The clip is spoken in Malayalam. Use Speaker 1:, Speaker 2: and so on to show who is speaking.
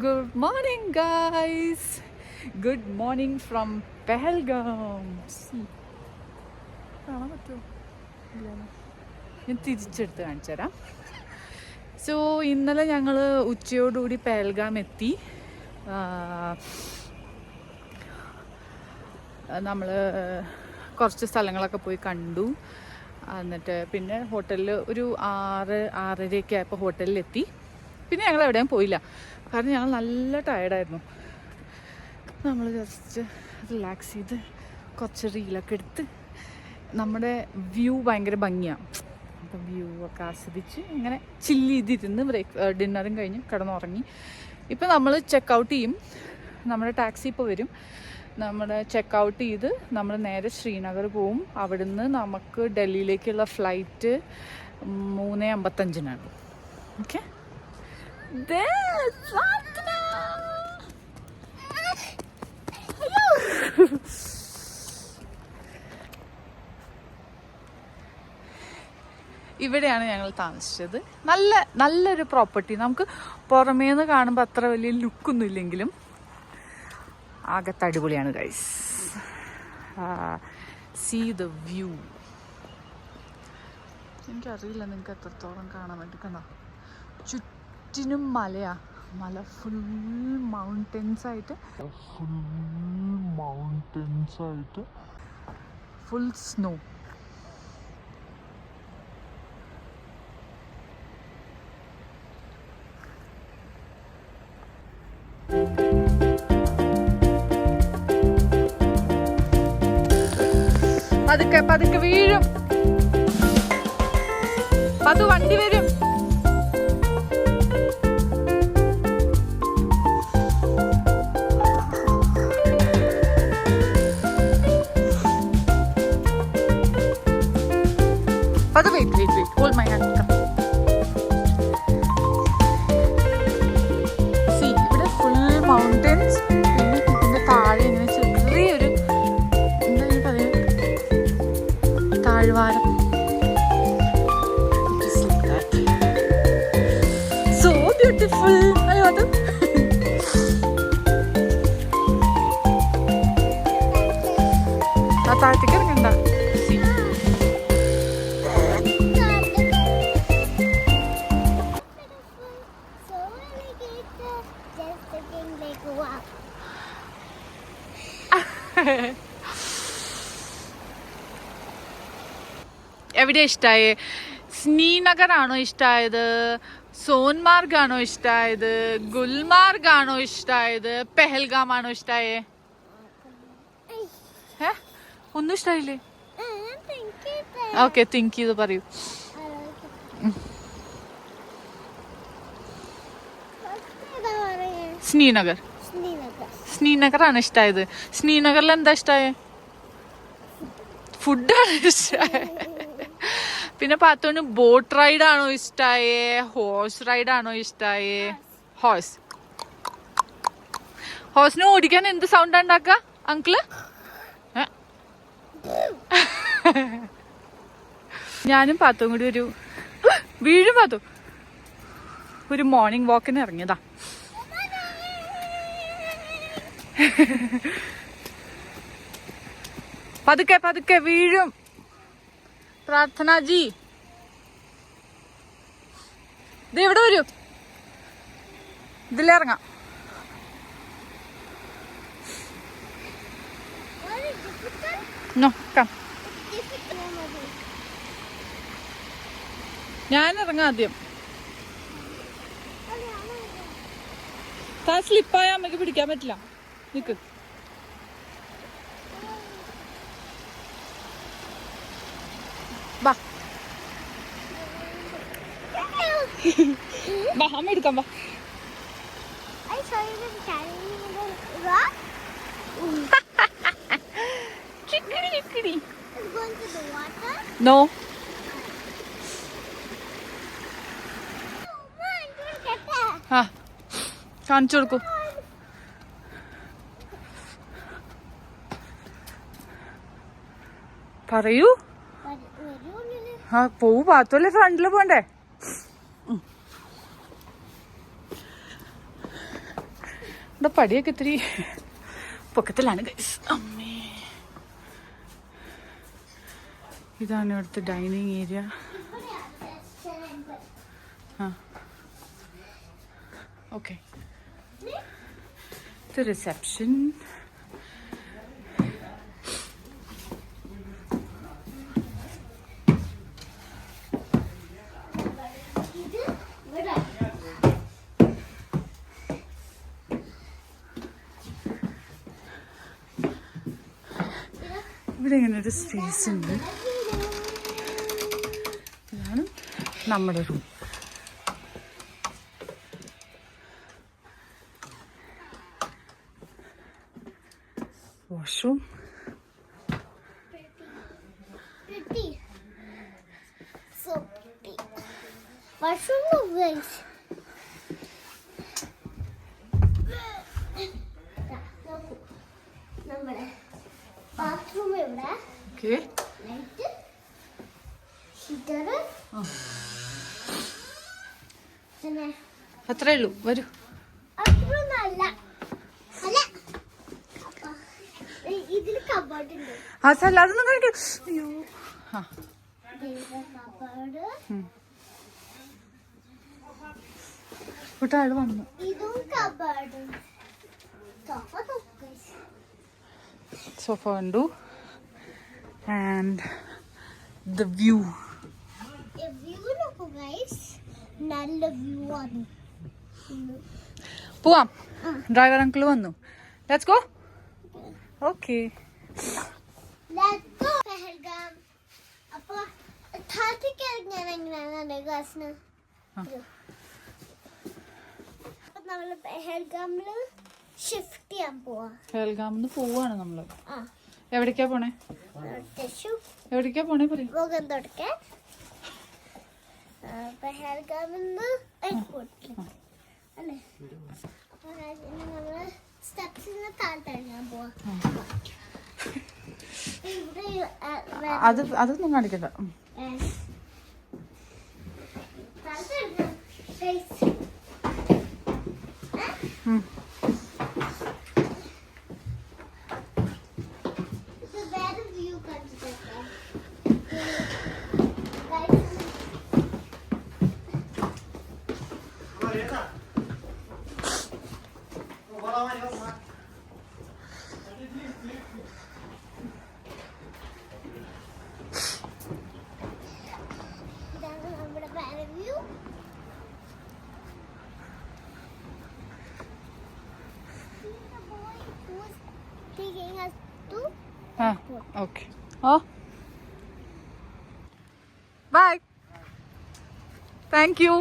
Speaker 1: Good morning, guys. Good morning from Pahalgam. See. ഞാൻ തിരിച്ചെടുത്ത് കാണിച്ചു തരാം. സോ ഇന്നലെ ഞങ്ങൾ ഉച്ചയോടുകൂടി പെഹൽഗാം എത്തി. നമ്മൾ കുറച്ച് സ്ഥലങ്ങളൊക്കെ പോയി കണ്ടു. എന്നിട്ട് പിന്നെ ഹോട്ടലിൽ ഒരു 6-6:30 ആയപ്പോൾ ഹോട്ടലിലെത്തി. പിന്നെ ഞങ്ങൾ എവിടെയും പോയില്ല, കാരണം ഞങ്ങൾ നല്ല ടയർഡായിരുന്നു. നമ്മൾ ജസ്റ്റ് റിലാക്സ് ചെയ്ത് കുറച്ച് റീലൊക്കെ എടുത്ത്, നമ്മുടെ വ്യൂ ഭയങ്കര ഭംഗിയാണ്. അപ്പം വ്യൂ ഒക്കെ ആസ്വദിച്ച് ഇങ്ങനെ ചില്ല് ചെയ്തിരുന്ന് ഡിന്നറും കഴിഞ്ഞ് കിടന്നുറങ്ങി. ഇപ്പം നമ്മൾ ചെക്കൗട്ട് ചെയ്യും. നമ്മുടെ ടാക്സി ഇപ്പോൾ വരും. നമ്മുടെ ചെക്കൗട്ട് ചെയ്ത് നമ്മൾ നേരെ ശ്രീനഗർ പോവും. അവിടുന്ന് നമുക്ക് ഡൽഹിയിലേക്കുള്ള ഫ്ലൈറ്റ് 3:55 ഓക്കെ. ഇവിടെയാണ് ഞങ്ങൾ താമസിച്ചത്. നല്ലൊരു പ്രോപ്പർട്ടി. നമുക്ക് പുറമേന്ന് കാണുമ്പോൾ അത്ര വലിയ ലുക്കൊന്നും ഇല്ലെങ്കിലും ആകത്ത് അടിപൊളിയാണ് ഗൈസ്. See the view. എനിക്കറിയില്ല നിങ്ങൾക്ക് എത്രത്തോളം കാണാൻ വേണ്ടി. കണ്ടോ, ചുറ്റിനും മലയാ. മല ഫുൾ മൗണ്ടൻസ് ആയിട്ട് ഫുൾ സ്നോ. പതുക്കെ വീഴും. പതു വണ്ടി വരും. പതു wait hold my hand. See, ഇവിടെ ഫുൾ മൗണ്ടൻസ്. പിന്നെ ഇതിന്റെ താഴെ ഇങ്ങനെ ചെറിയൊരു താഴ്വാരം. So beautiful. അയ്യോ, അത് ആ താഴത്തേക്ക് ഇറങ്ങണ്ട. എവിടെ ഇഷ്ടമായേ? ശ്രീനഗർ ആണോ ഇഷ്ടമായത്? സോൻമാർഗ് ആണോ ഇഷ്ടമായത്? ഗുൽമാർഗ് ആണോ ഇഷ്ടമായത്? പെഹൽഗാം ആണോ ഇഷ്ടമായേ? ഒന്നും ഇഷ്ടമായില്ലേ? ഓക്കെ, തിങ്ക് ചെയ്ത് പറയൂ. ശ്രീനഗർ ആണ് ഇഷ്ടമായത്. ശ്രീനഗറിൽ എന്താ ഇഷ്ടമായേ? ഫുഡാണ് ഇഷ്ടമായത്. പിന്നെ പാത്തോന് ബോട്ട് റൈഡ് ആണോ ഇഷ്ടമായേ? ഹോഴ്സ് റൈഡ് ആണോ ഇഷ്ടമായേ? ഹോഴ്സിനെ ഓടിക്കാൻ എന്ത് സൗണ്ട് ഉണ്ടാക്ക അങ്കിള്? ഞാനും പാത്തും കൂടി വീഴും പാത്തു ഒരു മോർണിംഗ് വാക്കിന് ഇറങ്ങിയതാ. പതുക്കെ വീഴും. പ്രാർത്ഥന ജി, ഇത് എവിടെ വരൂ? ഇതിലിറങ്ങാം. ഞാൻ ഇറങ്ങാം ആദ്യം. താ സ്ലിപ്പായ അമ്മയ്ക്ക് പിടിക്കാൻ പറ്റില്ല. നിക്ക്. അമ്മ എടുക്കാം. നോ, കാണിച്ചു കൊടുക്കൂ. പറയൂ. പോവൂ. പാത്തല്ലേ ഫ്രണ്ടില് പോണ്ടേ? ഇവിടെ പടിയൊക്കെ ഇത്തിരി പൊക്കത്തിലാണ് ഗൈസ്. അമ്മേ, ഇതാണ് ഇവിടുത്തെ ഡൈനിങ് ഏരിയ. ആ ഓക്കെ, ഇത് റിസപ്ഷൻ. ഇവിടെ ഇങ്ങനെ ഒരു സ്പേസ് ഉണ്ട്. ഇതാണ് നമ്മുടെ റൂം. വാഷ്റൂം.
Speaker 2: ബാത്റൂം ഇവിടെ.
Speaker 1: ഓക്കെ, അത്രേ ഉള്ളൂ. വരൂ. അതൊന്നും കഴിക്കും. അയ്യോ, ആള് വന്നു. സോഫ കണ്ടു. And the view.
Speaker 2: നല്ല വ്യൂ ആണ്.
Speaker 1: പോവാം. ഡ്രൈവർ അങ്കിൾ വന്നു. Let's go. ഓക്കെ,
Speaker 2: അപ്പൊ ഞാൻ എങ്ങനെയാണ് ക്ലാസ്സിന് നമ്മള് പെഹൽഗാമില് ഷിഫ്റ്റ് ചെയ്യാൻ പോവാ.
Speaker 1: പെഹൽഗാമിന്ന് പോവാണ് നമ്മള്. എവിടേക്കാ പോണേ? എവിടേക്കാ പോണേ പറയും.
Speaker 2: മുഖം തുടക്കാൻ പെഹൽഗാമിന്ന് എയർപോർട്ടിൽ അല്ലേ. നമ്മള് സ്റ്റെപ്സിന് താഴ്ത്താൻ പോവാ.
Speaker 1: അതൊന്നും കാണിക്കണ്ട. Okay. Oh. Bye. Thank you.